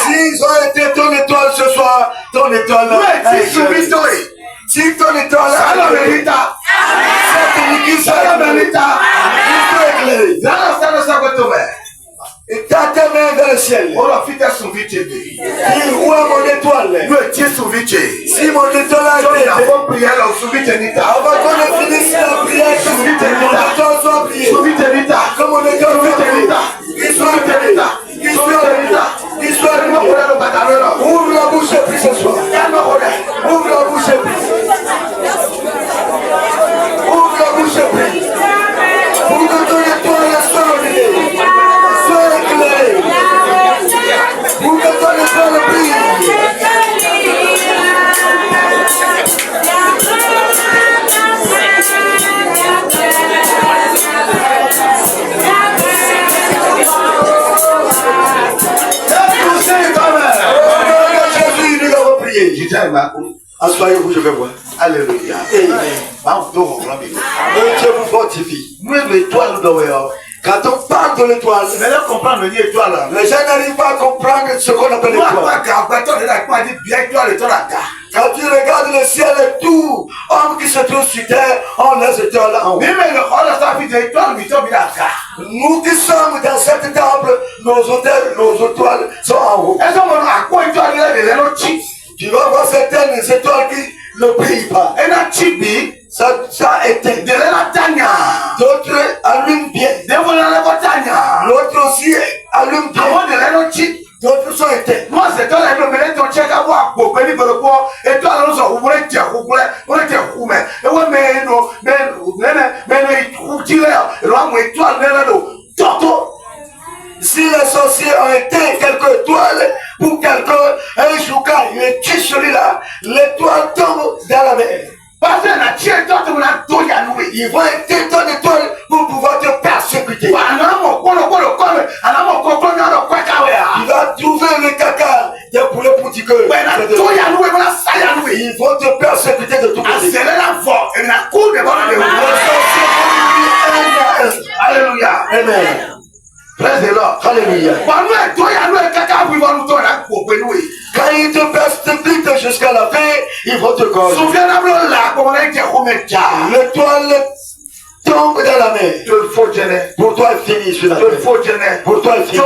S'ils ont été ton étoile ce soir, ton étoile là. Si ton étoile là, et t'as tes mains vers le ciel. Dis, où est mon étoile? Si mon étoile a été, avant qu'on ait fini la prière, mon étoile soit priée. Comme mon étoile soit priée. Qu'il soit prié. Ouvre la bouche et prie ce soir. Ouvre la bouche et prie. Ouvre la bouche et prie. Pour que ton étoile soit brillée. Sois éclairé. Pour que ton étoile brille. Assoyez-vous, je vais voir. Alléluia. Dieu vous fortifie. Quand on parle de l'étoile, les gens n'arrivent pas à comprendre ce qu'on appelle l'étoile. Quand tu regardes le ciel et tout, homme qui se trouve sur terre, on les étoiles en haut. Nous qui sommes dans cette table, nos étoiles sont en haut. Tu vas voir certaines étoiles qui ne brillent pas. Ça éteint. D'autres allument bien. L'autre aussi allume bien. D'autres sont éteints. Si les sorciers ont éteint quelques étoiles, pour quelqu'un, un chouka, il tue celui-là, l'étoile tombe dans la mer. Ils vont éteindre ton étoile pour pouvoir te persécuter. Il va trouver le caca des poulets pour dire que ils vont te persécuter de tout côté. Alléluia. Amen. Praise the Lord. Alléluia. Quand ils te persécutent jusqu'à la fin, ils vont te corriger. L'étoile tombe dans la mer. Pour toi, elle finit sur la terre. Pour toi, elle finit.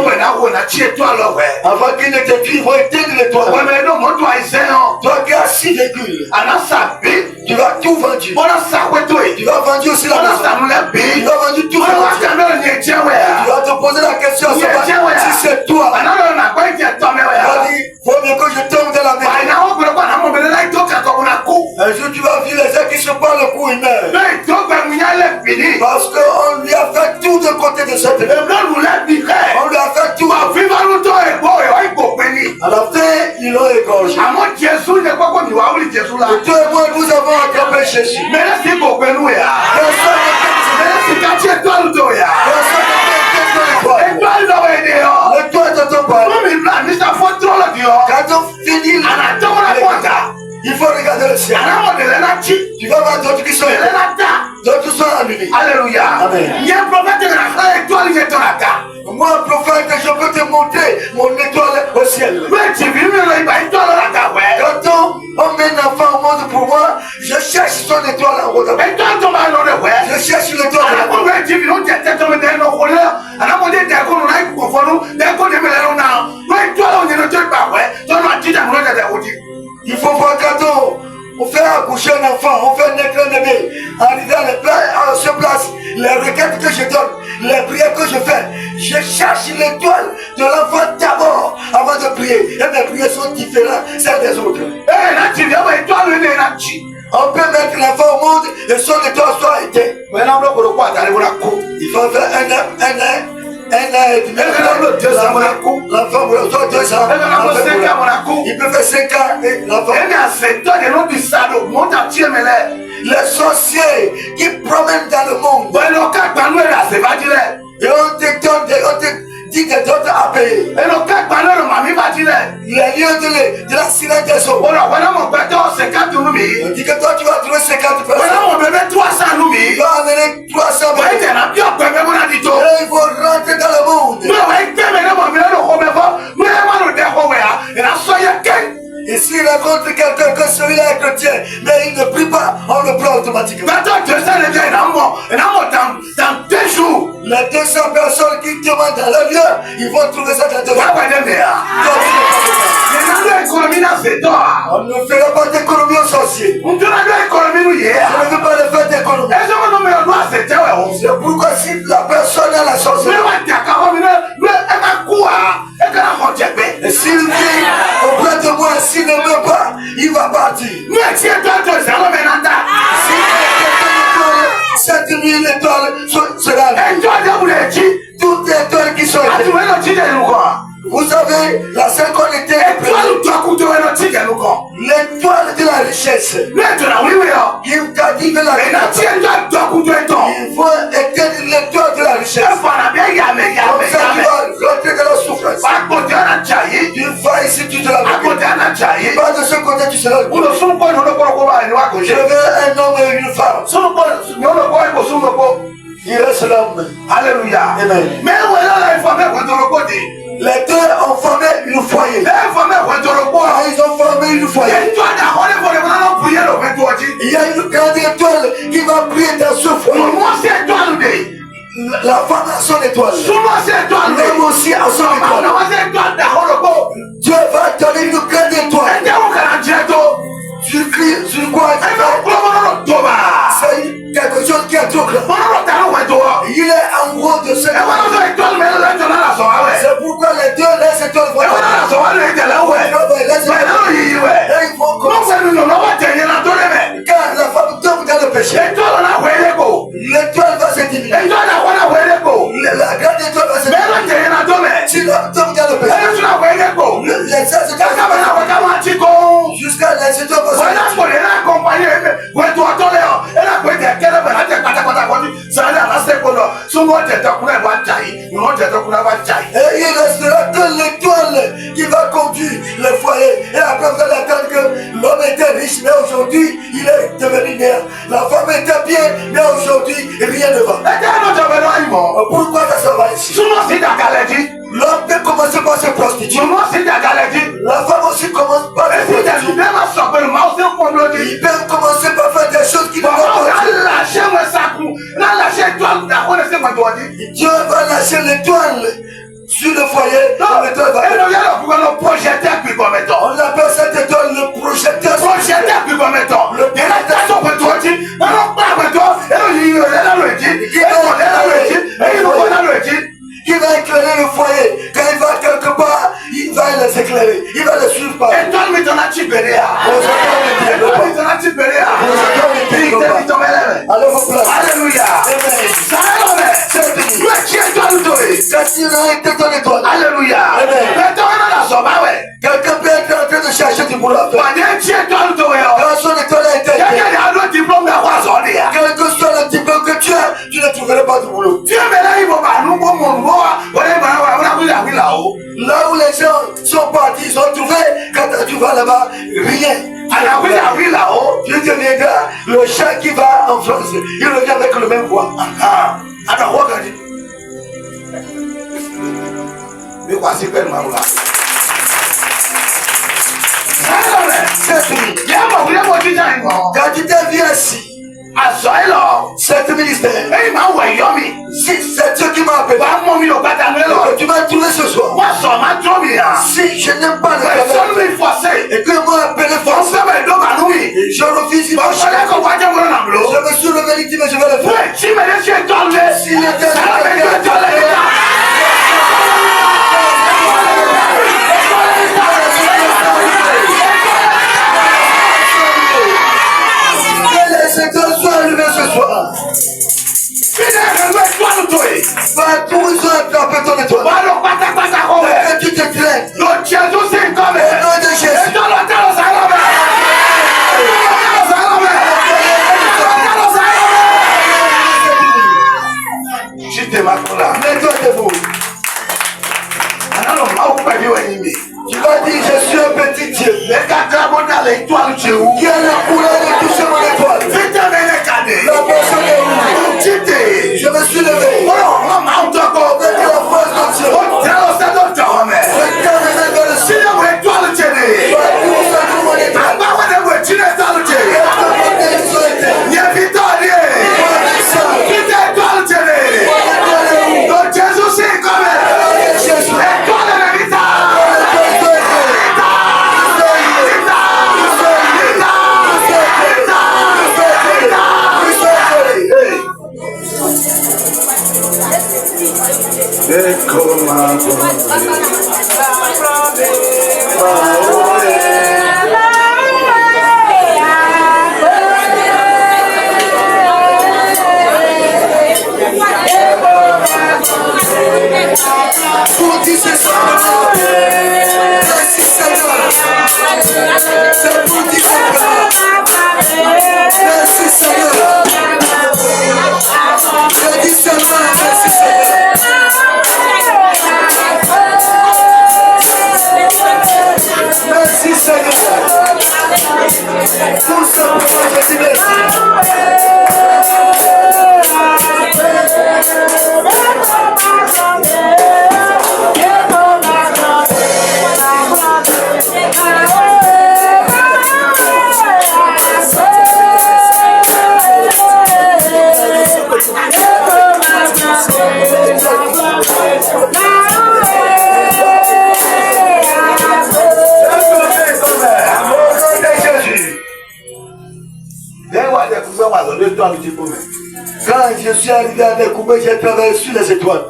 Avant qu'il ne te tue, ils vont éteindre l'étoile. Toi qui as 6 véhicules, tu vas tout vendre. Tu vas vendre aussi la maison. Tu vas vendre tout. Tu vas te poser la question si c'est toi. Il faut bien que je tombe dans la mer. Un jour tu vas vivre les gens qui se parlent le coup, ils meurent. Parce qu'on lui a fait tout de côté de cette terre. On lui a fait tout. À la fin, ils l'ont égorgé. Et toi et moi, nous avons attrapé Jésus. L'étoile de ton père. Quand on finit il faut regarder le ciel. Tu vas voir d'autres qui sont allumés. Alléluia. Amen. Moi, un prophète, je peux te montrer mon étoile au ciel. Quand on met un enfant au monde pour moi, je cherche son étoile en haut. Je cherche l'étoile. Il faut voir quand on fait accoucher un enfant, on fait naître un bébé. Arrivé à ce place, les requêtes que je donne, les prières que je fais, je cherche l'étoile de l'enfant d'abord avant de prier. Et mes prières sont différentes celles des autres. On peut mettre l'enfant au monde et son étoile soit éteinte. Il faut faire un an et demi. L'enfant pour 2 ans. Il peut faire 5 ans. Les sorciers qui promènent dans le monde. Et on te dit que d'autres à payer. Les lieux de la silence des eaux. On dit que toi tu vas trouver 50 personnes. Il va amener 300 personnes. Et il faut rentrer dans le monde. on le prend automatiquement. Maintenant, 200 les gars, dans 2 jours. Les 200 personnes qui demandent dans le lieu, ils vont trouver ça dans 2 jours. On ne fera pas d'économie aux sorciers. Je ne veux pas le faire d'économie. C'est pourquoi si la personne a la sorcellerie, et s'il vient auprès de moi, s'il ne veut pas, il va partir. Si cette nuit, l'étoile sera là. Toutes les étoiles qui sont là. Vous savez, la seule qu'on était, l'étoile de la richesse. Il t'a dit de la richesse. Il faut éteindre l'étoile de la richesse. Comme ça, tu vas rentrer dans la souffrance. Tu vas ici, tu te la pas de ce côté, tu seras. Je veux un homme et une femme. Il reste l'homme. Alléluia. Amen. Mais voilà, la femme est. Les deux ont formé une foyer. Ils ont formé une foyer. Il y a une grande étoile qui va prier dans ce foyer. La femme a son étoile. L'homme aussi a son étoile. Dieu va donner une grande étoile. Tu cries, tu crois. C'est quelque chose qui est trop grand. Il est amoureux de ce étoile. C'est pourquoi les deux laissent étoiles. Car la femme tombe dans le péché. L'étoile va se diminuer. La grande étoile va se diminuer. Si l'homme tombe dans le péché, jusqu'à les étoiles va se et il restera que l'étoile qui va conduire le foyer. Et après vous allez attendre que l'homme était riche, mais aujourd'hui il est devenu néant. La femme était bien, mais aujourd'hui rien ne va. Pourquoi ça va ici? L'homme peut commencer par se prostituer. La femme aussi commence par se prostituer. Il peut commencer par faire des choses qui ne vont pas. Dieu va lâcher l'étoile sur le foyer. On appelle cette étoile le projecteur. Qui va éclairer le foyer. Quand il va quelque part, il va les éclairer. Il va les suivre par. Allez vos places. Alléluia. Alléluia. Quelqu'un peut être en train de chercher du boulot. Quand son étoile a été quel que soit le diplôme que tu as, tu ne trouveras pas de boulot. Là où les gens sont partis, ils ont trouvé, quand tu vas là-bas, rien. Tu deviendras le chat qui va en France. Il revient avec le même poids. Mais quoi, c'est pas le mal là. Quand tu deviens assis, cette ministère, si c'est Dieu qui m'a appelé, tu m'as trouvé ce soir. Si je n'aime pas le travail et que moi appelé force, je refuse. Je me suis levé, mais je vais le faire. Si c'est que soit arrivé ce soir. Va tout ils ont attrapé ton étoile. Et tu te traînes. Au nom de Jésus. Mets-toi debout. Tu vas dire, je suis un petit Dieu. Qui a la couleur de toucher mon étoile. La personne est où? Je me suis levé. Avec la force de Dieu. Quand je suis arrivé à Nekoume, j'ai travaillé sur les étoiles.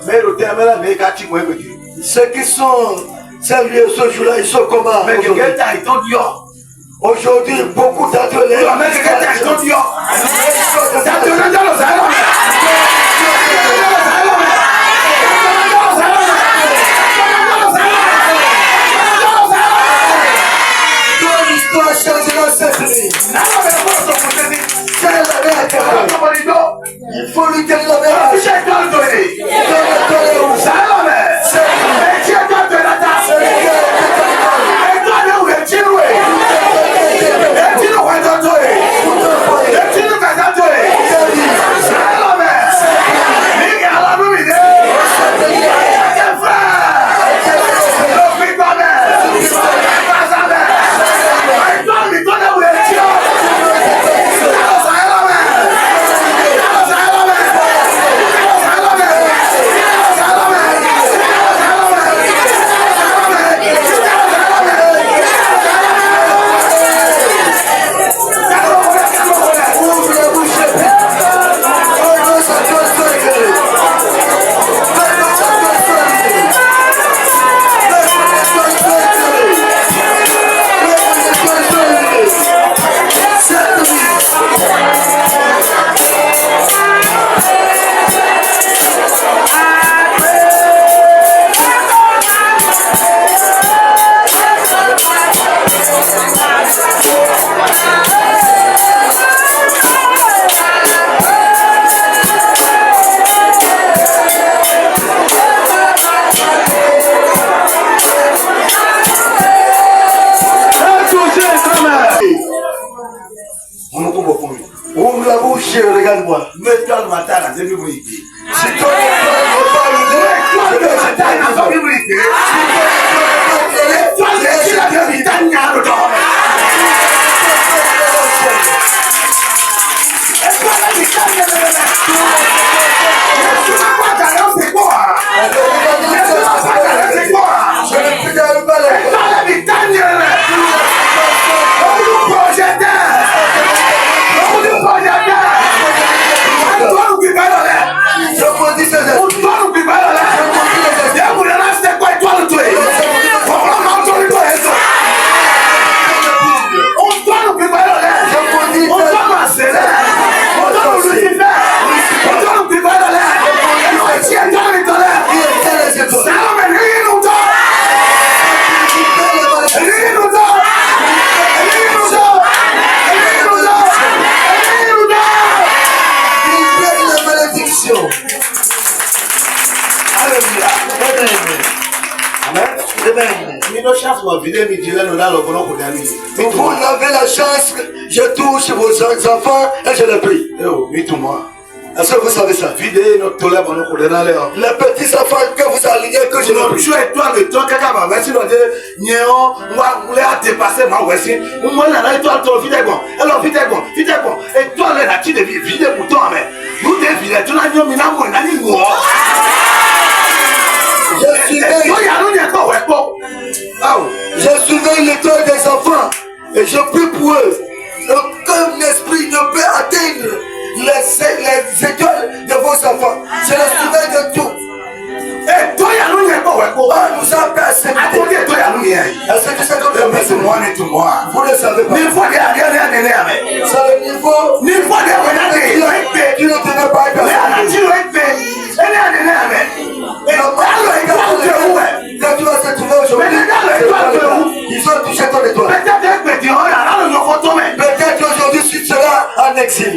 Ceux qui sont sérieux ce jour-là, ils sont comment aujourd'hui, beaucoup d'ateliers. L'histoire changera cette nuit. Il faut lui donner la message. Ouvre la bouche, regarde-moi. Mets-toi le matin à la demi-minute. Si toi ne pas l'idée, vous avez la chance, je touche vos enfants et je les prie. Est-ce que vous savez ça? Les petits enfants que vous alignez, que je ne prie. Je surveille l'étoile des enfants et je prie pour eux. Aucun esprit ne peut atteindre les étoiles de vos enfants. Je les surveille de tout. Nous a persécutés. Est-ce que tu sais que vous ne savez pas? C'est le niveau qui ne devait pas être quand tu vas se trouver aujourd'hui, ils ont touché ton étoile. Peut-être aujourd'hui tu seras en exil.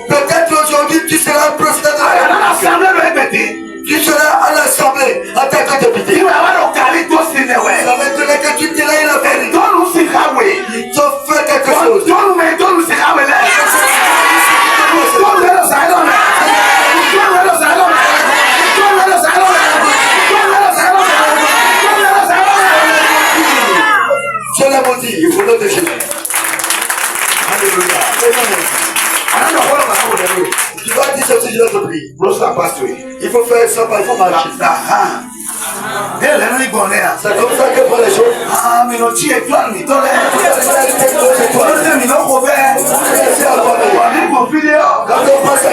Peut-être aujourd'hui tu seras président de l'Assemblée. Tu seras à l'Assemblée en tant que député. Ça veut dire que tu te l'as fait. Tu fais quelque chose. Je l'ai maudit, il faut le de Jésus. Alléluia. Tu vas dire ceci, je te prie. Il faut faire ça, il faut marcher. C'est comme ça que pour les choses. Ah, mais non, tu es toi, mais toi, quand on passe à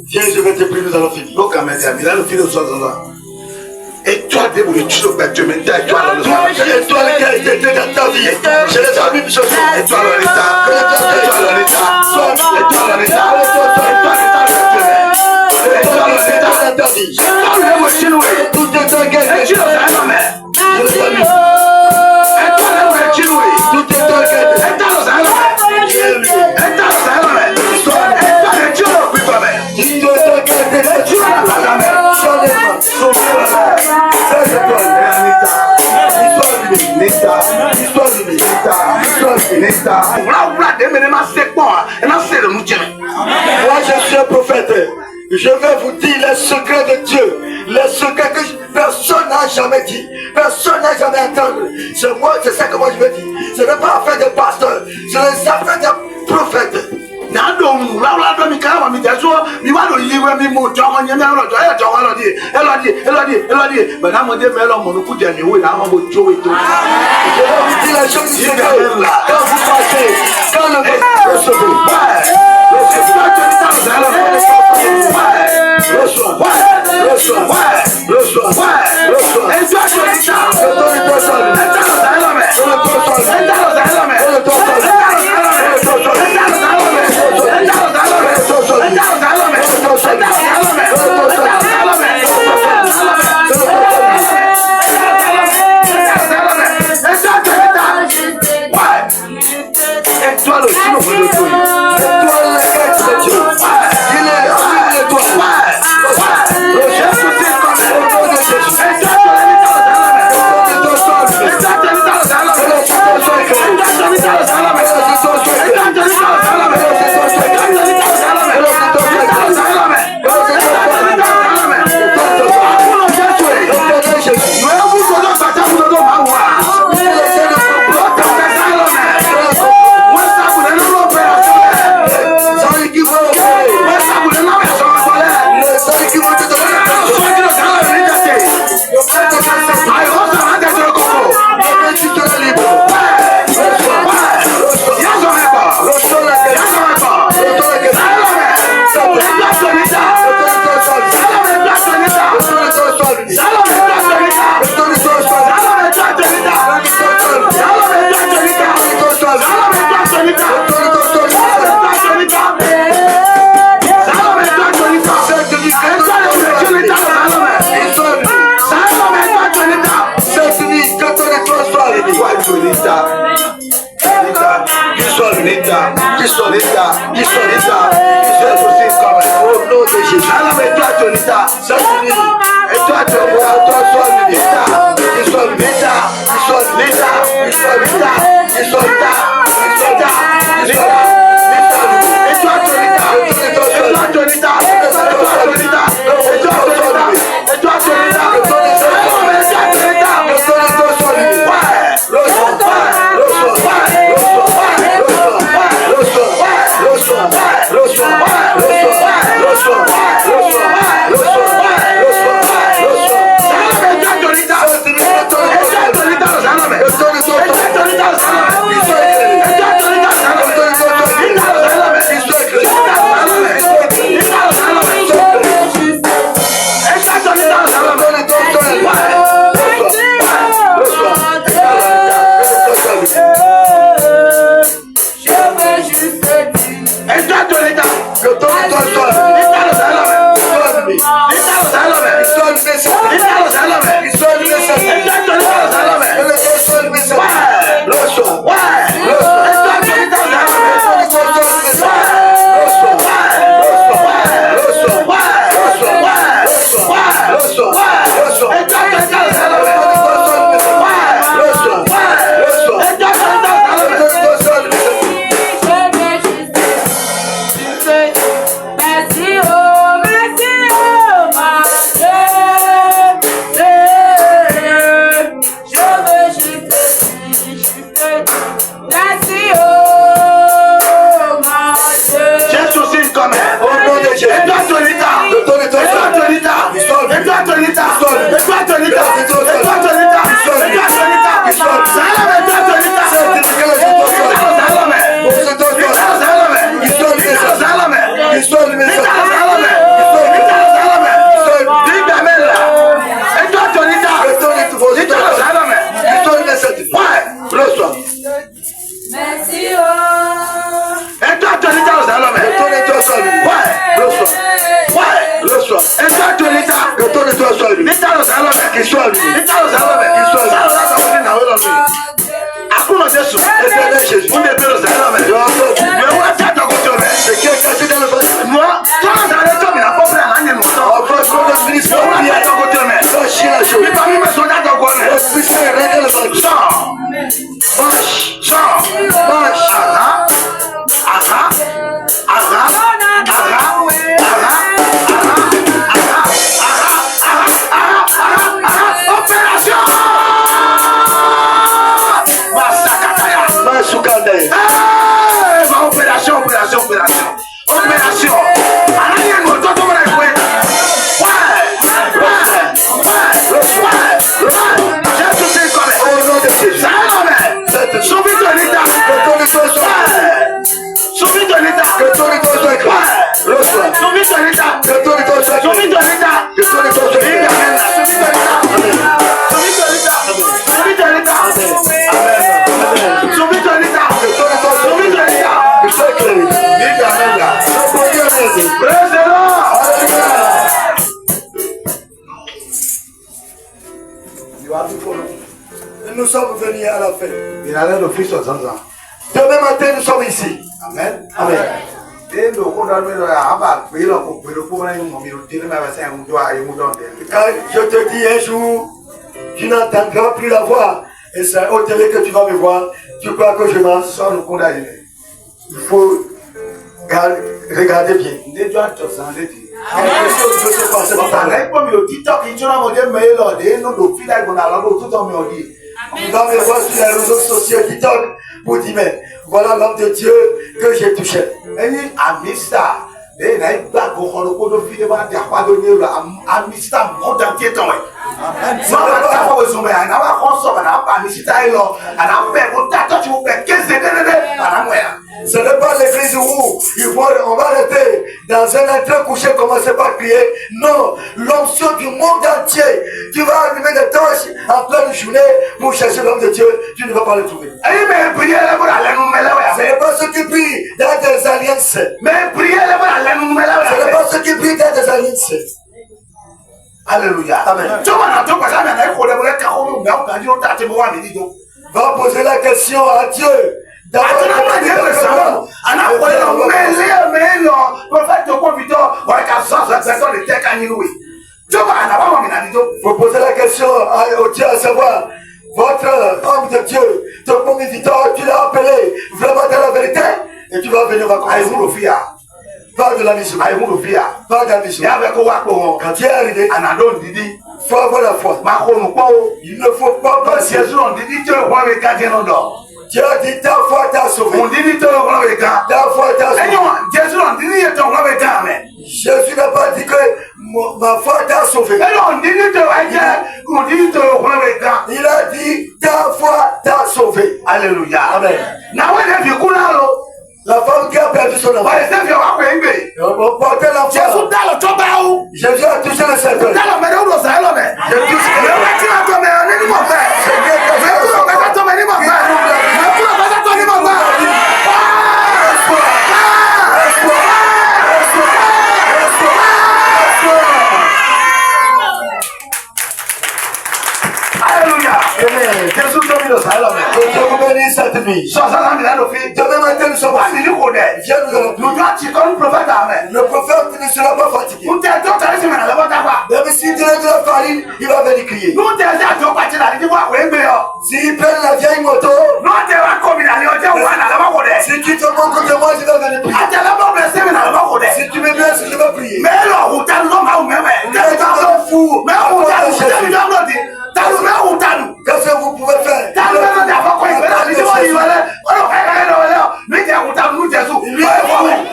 viens, je vais te prier, nous allons finir. Donc, il a le fil de 60 ans. Et toi, débrouille, tu le bats, tu mets ta étoile dans le sang. Et toi, le gars, il était dans ta vie. Je les ai mis, je suis étoile dans l'état. Étoile dans l'état. Étoile dans l'état. Étoile dans ta vie. Tout est dans quelqu'un. Tu le fais, ma mère. Je les ai mis. Étoile dans le chinois. Tout est dans quelqu'un. Étoile dans la mère. Étoile dans la mère. Moi je suis un prophète. Je vais vous dire les secrets de Dieu. Les secrets que personne n'a jamais dit. Personne n'a jamais entendu. C'est moi, c'est ça que moi je veux dire. Ce n'est pas affaire de pasteur. C'est les affaires de prophète. Et toi, Nous sommes venus à la fête. Demain matin, nous sommes ici. Amen. Amen. Quand je te dis un jour, tu n'entendras plus la voix. Et c'est au télé que tu vas me voir. Tu crois que je m'en sors le condamné. Il faut regarder bien. Tu vas me voir sur les réseaux sociaux TikTok pour dire mais voilà l'homme de Dieu que j'ai touché. Ce n'est pas l'église où on va rester dans un endroit couché, commencer par crier. Non, l'onction du monde entier. Tu vas allumer des torches en pleine journée pour chercher l'homme de Dieu. Tu ne vas pas le trouver. Ce n'est pas ceux qui prient dans des alliances. Ce n'est pas ceux qui prient dans des alliances. Alléluia. Amen. Va poser la question à Dieu. Faut poser la question au Dieu à savoir, votre homme de Dieu, ton premier Victor, tu l'as appelé vraiment dans la vérité et tu vas venir raconter. Pas de la mission. Pas de la mission. Quand tu es arrivé, il faut avoir la foi. Il ne faut pas passer. Dieu a dit ta foi t'a sauvé. Ta foi t'a sauvé. Jésus n'a pas dit que ma foi t'a sauvé. Il a dit ta foi t'a sauvé. Alléluia. Amen. La femme qui a perdu son enfant. Portez l'enfant. Jésus a touché le cerveau. Dieu vous bénisse cette nuit. Demain matin, nous sommes assis. Viens nous allons. Le prophète ne sera pas fatigué. Même s'il dirait de la farine, il va venir crier. S'il prend la vieille moto, si tu te montres contre moi, je vais venir prier. Si tu me blesses, je vais prier. Fou. Qu'est-ce que vous pouvez faire?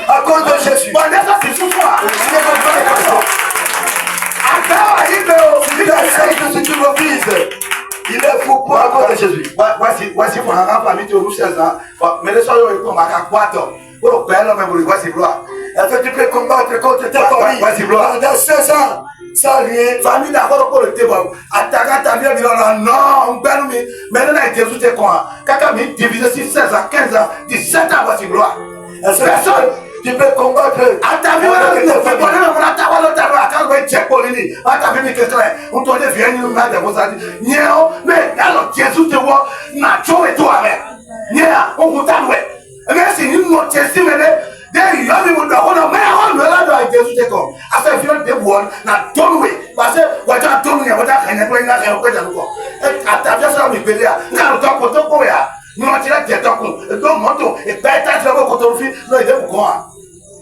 À cause de Jésus. Si tu refuses, il est fou pour à cause de Jésus. Voici pour un famille de 16 ans. Mais les soirs, ils vont à 4 ans. Est-ce que tu peux combattre contre ta famille pendant 16 ans? Ça rien. Famille d'accord pour le débat. Attaquant ta vie, non, mais là, Jésus c'est quoi? Quand tu divises 6, 16 ans, 15 ans, 17 ans, voici gloire. Personne. Tu peux combattre. À ta vie, tu peux donner mon attaque à l'autre, à quand tu check pour lui. Ah, t'as vu que on doit devenir une main de vos amis. Non, mais alors, Jésus te voit, n'a pas et toi, mais. Non, on vous t'a loué. Mais c'est une autre testimony. There you have even the whole of my own. Well, I don't get to take on. After you don't get one, not don't wait. But I what I told you, what I can bring that and quit and go. After just let me be there. Now, talk with the boy. No, I get talking. Don't want to. If that time level got to feel, no, they will go on.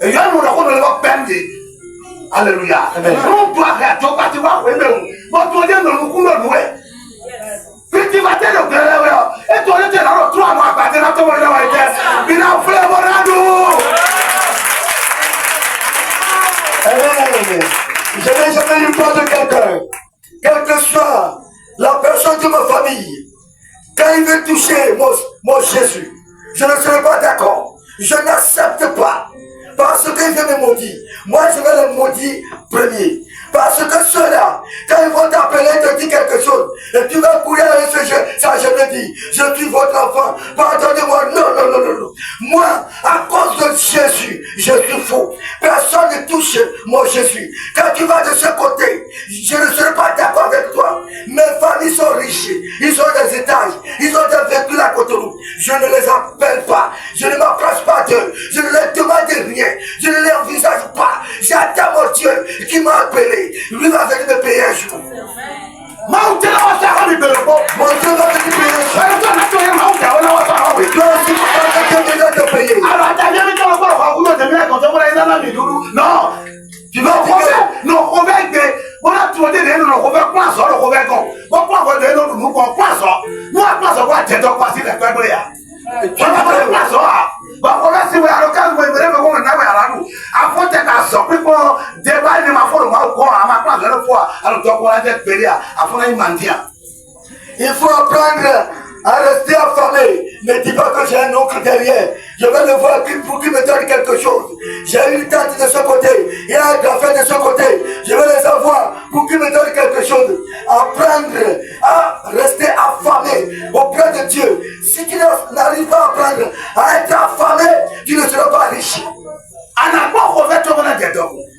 A young one, a whole lot of bandit. Hallelujah. Don't talk at talk at the women. But to them, no, who don't wait. Pretty much, et toi, tu es dans le 3 mois, pas de la tombe de la vie. Il a fait mon amour. Je n'ai jamais eu peur de quelqu'un, quelle que soit la personne de ma famille. Quand il veut toucher mon Jésus, je ne serai pas d'accord. Je n'accepte pas. Parce qu'il veut me maudire. Moi, je vais le maudire premier. Parce que ceux-là, quand ils vont t'appeler, te dire quelque chose, et tu vas courir avec ce jeu, ça je me dis, je suis votre enfant, pardonnez-moi, non. Moi, à cause de Jésus, je suis fou. Personne ne touche mon Jésus. Quand tu vas de ce côté, je ne serai pas d'accord avec toi. Mes familles sont riches, ils ont des étages, ils ont des véhicules à côté de nous. Je ne les appelle pas, je ne m'approche pas d'eux, je ne leur demande rien, je ne les envisage pas. J'attends mon Dieu qui m'a appelé. Lui va venir me payer un jour. Mon Dieu va venir me payer un jour. Mon Dieu va venir me payer un jour. Alors, non, tu vas non, on va aider. On a trouvé des gens, on va prendre ça, on va prendre. On va prendre des gens, nous prend ça. Nous on prend ça, on va t'aider à passer les peuples là. Tu vas prendre ça. On va se voir à l'occasion, on va venir me voir à la rue. Après, tu as sorti pour débat de ma foi, à ma place, une fois, alors donc on a été payé, après on a mentir. Il faut apprendre à rester affamé. Ne dis pas que j'ai un oncle derrière. Je vais le voir pour qu'il me donne quelque chose. J'ai une tante de ce côté et un grand-frère de ce côté. Je vais les avoir pour qu'ils me donnent quelque chose. Apprendre à rester affamé auprès de Dieu. Si tu n'arrives pas à apprendre à être affamé, tu ne seras pas riche.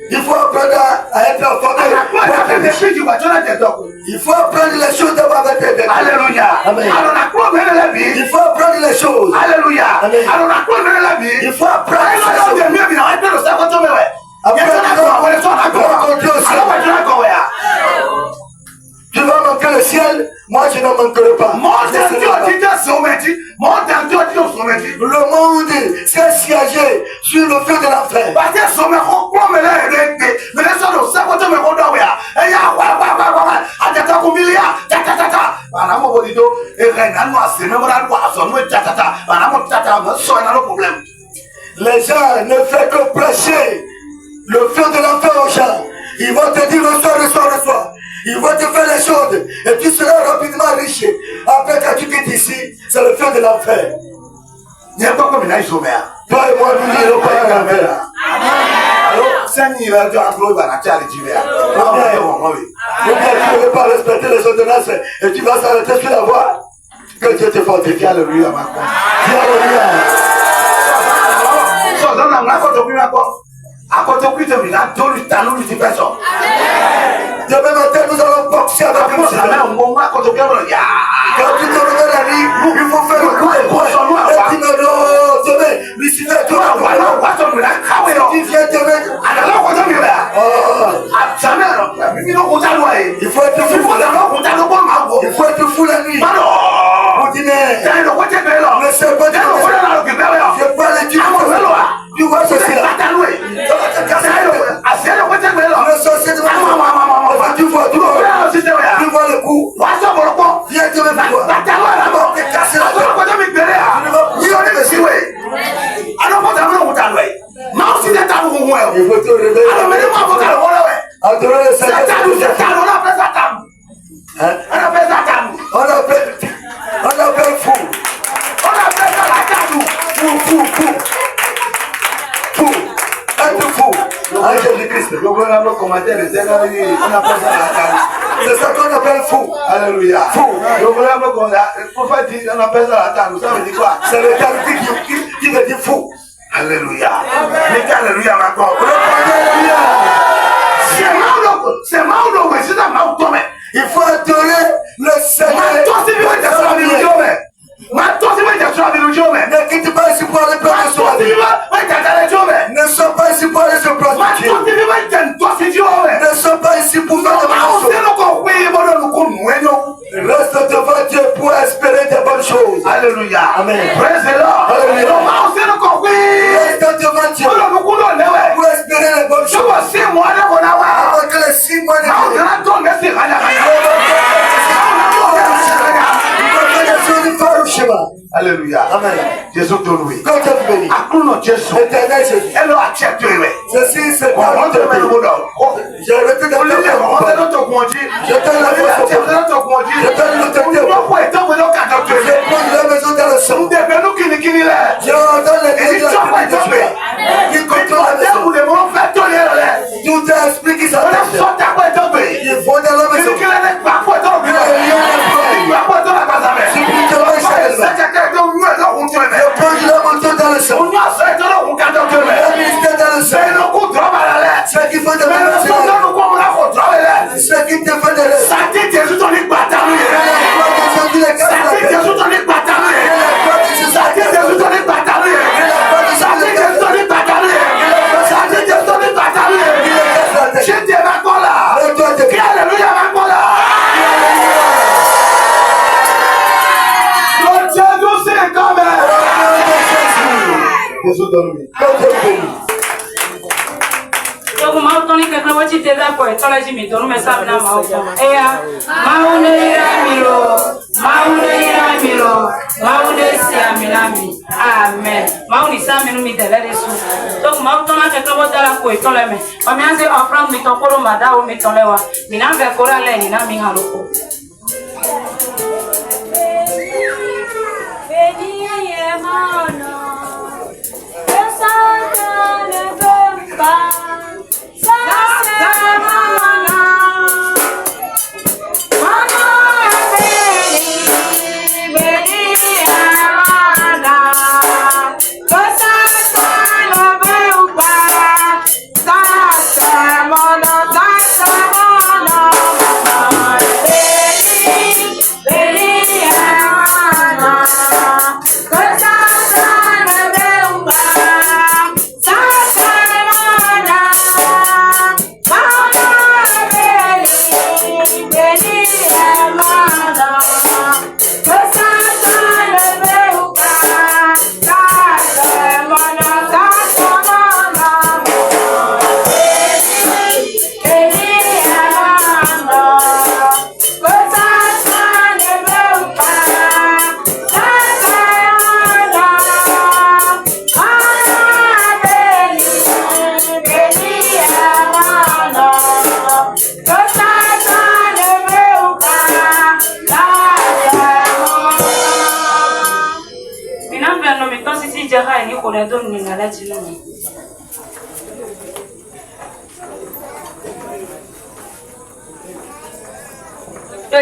Il faut apprendre à être affamé. Il faut apprendre les choses d'abord avec les bébés. Alléluia. Amen. Il faut apprendre les choses. Alléluia. Amen. Il faut apprendre les choses. Tu vas manquer le ciel, moi je n'en manquerai pas. Le monde s'est siégé sur le feu de l'enfer. Les gens ne font que prêcher le feu de l'enfer aux gens. Ils vont te dire reçois. Ils vont te faire les choses et tu seras rapidement riche. Après quand tu quittes ici, c'est le feu de l'enfer. Toi et moi, nous n'irons pas à l'enfer. Tu ne veux pas respecter les ordonnances et tu vas s'arrêter sur la voie. Que Dieu te fortifie. Alléluia. Demain matin, nous allons boxer avec le Seigneur. Quand tu te réveilles la nuit, il faut faire le coup de poing. Et tu me dis, demain, Lucifer, tu vas voir. Si tu viens demain, il faut être fou. Il faut être fou la nuit. Au dîner. Le serpent de je parle du tu vois ceci là. Ça va te casser. Le sorcier de ma tu vois le coup. Viens te mettre toi. Te casser la il faut te réveiller. Adorer le Seigneur. On appelle fou. Fou. Être fou. Jésus-Christ. C'est ça qu'on appelle fou. Alléluia. Fou. On appelle ça la table. Ça veut dire quoi? C'est le terme qui veut dire fou. Alléluia. Mais alléluia, ma C'est Maodo, mais c'est un Maodo. Il faut adorer le Seigneur. Ne quitte pas ici pour aller faire le soir. Ne sont pas ici pour aller se prostituer. Ne sont pas ici pour faire le mensonge. Reste devant Dieu pour espérer des bonnes choses. Alléluia. Amen. Praise the Lord. Alléluia. Reste devant Dieu pour espérer les bonnes choses. Avant que les 6 mois Alléluia. Amen. Jésus te loué. Quand tu bénis. Éternel Jésus. Elle a accepté. Ceci c'est pas mon Dieu. J'ai arrêté de faire. Je te la la maison dans le sang. Je ordonne les gens qui contrôlent la maison. Tout est esprit qui s'appelle. Ils vont dans la maison. Je plonge la moto dans le sang. Le ministère dans le sang. Ceux qui font de la ceux qui te font de la Amen. Mauni sa menu mi dele desu. Donc ma tona ke ko dala ko to le me. O mi anse offrande mi to ko ma da o mi to le wa. Mi na ve ko la le ni na mi ha loko.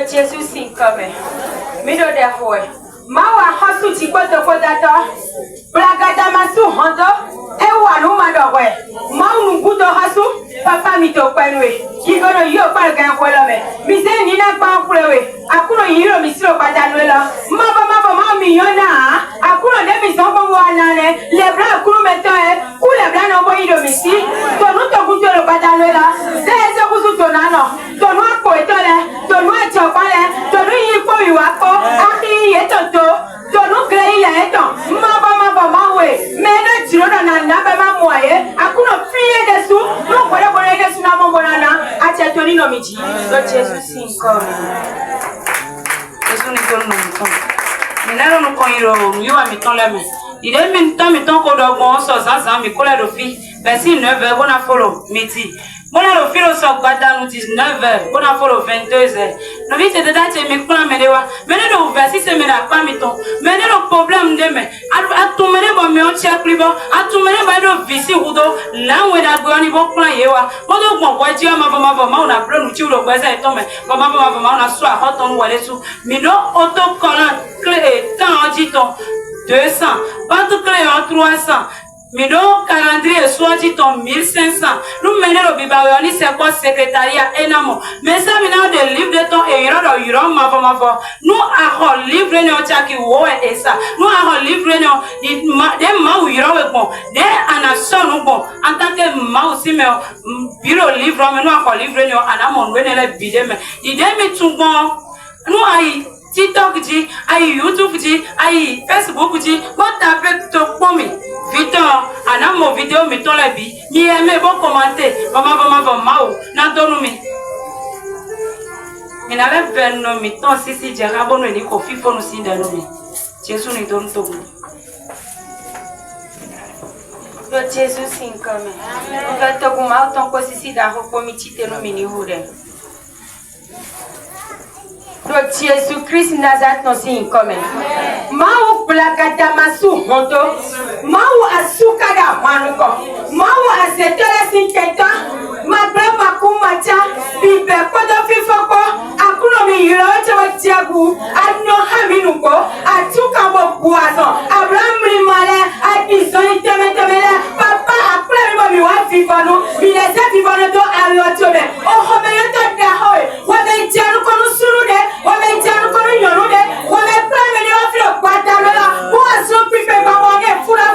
Jésus s'y comme. Mais de fois, Mawa Hasu Tikoto Kodato, Blagada Masu Hondo, Ewa Luma Dore, Maunu Budo Hasu, Papa Mito Penwe, Kigono Yopagan Colome, Mizen Nina Pamplewe, Akuno Hiro Misro Patanuela, Mama Mami Yona, Akuno Demisombo Wanane, Lebra Kurumetoe, Kulebra no Boido Missi, Tonuto Gutoro Patanuela, Zezo Kuzutonano, Tonua Poetole, Tonua Chopale, Tonu Yipo Yuako, Aki Yetoto, Tonu Grey Yeton, Mama Mawe, Mena Chirona Namba Mamoye, Akuno Fie de Su, no whatever it is Namo Bonana, Achatonino Michi, so Jesus sing come. Minero no coiro, you are me toleme. Il est même temps, mais tant qu'on doit voir ça, ça, mais qu'on a le fil, ben si 9h, on a follow, midi. Bon, le fil au soir, nous 19h, on a follow 22h. Nous vite de date, mais qu'on a mené, mais le verset, c'est mais la pas mettons. Mais le problème de me, à tout mener, bon, mais on tient plus bon, à tout mener, bah, le vici, ou do, là où est la bonne, il va prendre, yewa. Bon, donc, on voit, Dieu, maman, on a plein d'outils, le voisin est tombé, maman, on a soit, on voit les sous, mais non, autocollant, clé, quand on dit ton. 200, pas tout clé en 300, Mido calendrier soit dit en 1500. Nous menons le bibaroni, c'est quoi secrétariat énorme. Mais ça, maintenant, des livres de temps et il y aura ma. Nous avons livre de qui et ça. Nous avons livre de des mains où il y aura bon. Des anason bon. En tant que main aussi, mais bureau livre, mais nous avons livre de anamon, les bidets, mais l'idée, mais tout bon. Nous avons TikTok dit, aïe YouTube dit, aïe Facebook dit, bon tapez tout pour moi. Vite, on a mon vidéo, mettons la vie. Ni aimez bon commenter, maman, n'entendons mais. Il n'avait pas de nom, mettons si j'ai rabonné les coffee pour nous signer de nous. Jésus nous donne tout. Jésus signe comme. On va te gommer autant que si d'argent pour m'étiter nos mini-houdens. Jésus-Christ Nazareth no signe comme. Mau plakata masu hondo. Mau asuka da manuko. Mau asetela sinketa. Mabra makumacha. Bibe kodo fifoko. Akuno mi yiro chawa tiagu. Adno haminuko. Atuka mo poison. Abraham rimale. Adisoni temetemele. Papa après mi wa vivano. Mi laisse vivano do alotome. Oh homeyoto da hoy. Wame tianu kono surude. Wame tianu kono yorude. Wame prame ni ofiro kwatamela. Who prefer mamone fura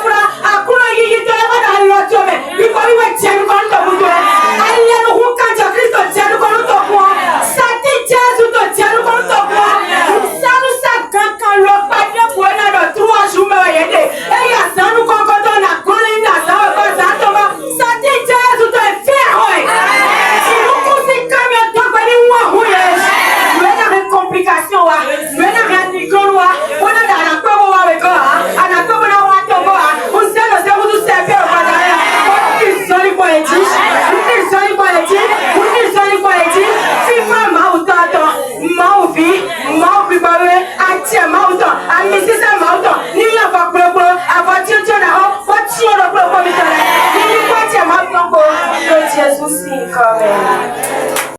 akuno yiyi to eba da alotome. Because we were tianu kono to budo. Alienu hu kanja Kristo tianu kono to kwa. Sati Jesu to tianu kono to kwa. Sanu sa kankan lo padre buena do trois jours me yede. Eya sanu konkoto na koni na sawa kwa satoma. Sati Jesu to fair hoy. Si nous conséquents mais to kwa ni wa huye. Complication wa mena radicolo wa ona da na kwa wa we ko ana kwa na wa to wa uselo se mudu se pe o kada ya uti soli poeti fifa mauvi bawe atia mauto amisisa mauto ni ya fa pro avati na ho wati ro pro mitale ni kwa tia mauto ko Jésus si comme